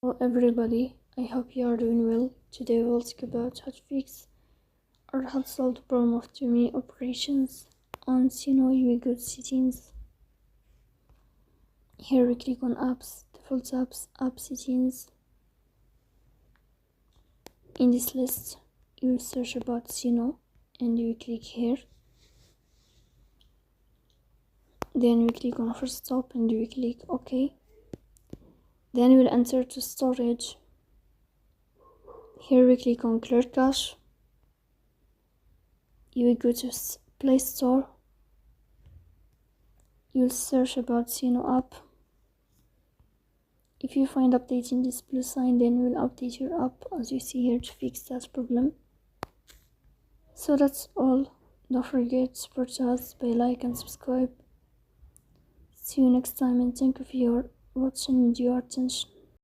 Hello everybody, I hope you are doing well. Today we'll talk about how to fix or how to solve the problem of too many operations on Suno. You will go to settings. Here we click on apps, default apps, app settings. In this list you will search about Suno and you will click here. Then we click on first stop and you will click OK. Then we will enter to storage. Here we click on clear cache. You will go to Play Store. You will search about Suno app. If you find updating this blue sign, then you will update your app as you see here to fix that problem. So that's all. Don't forget to support us by like and subscribe. See you next time and thank you for your watching and your attention.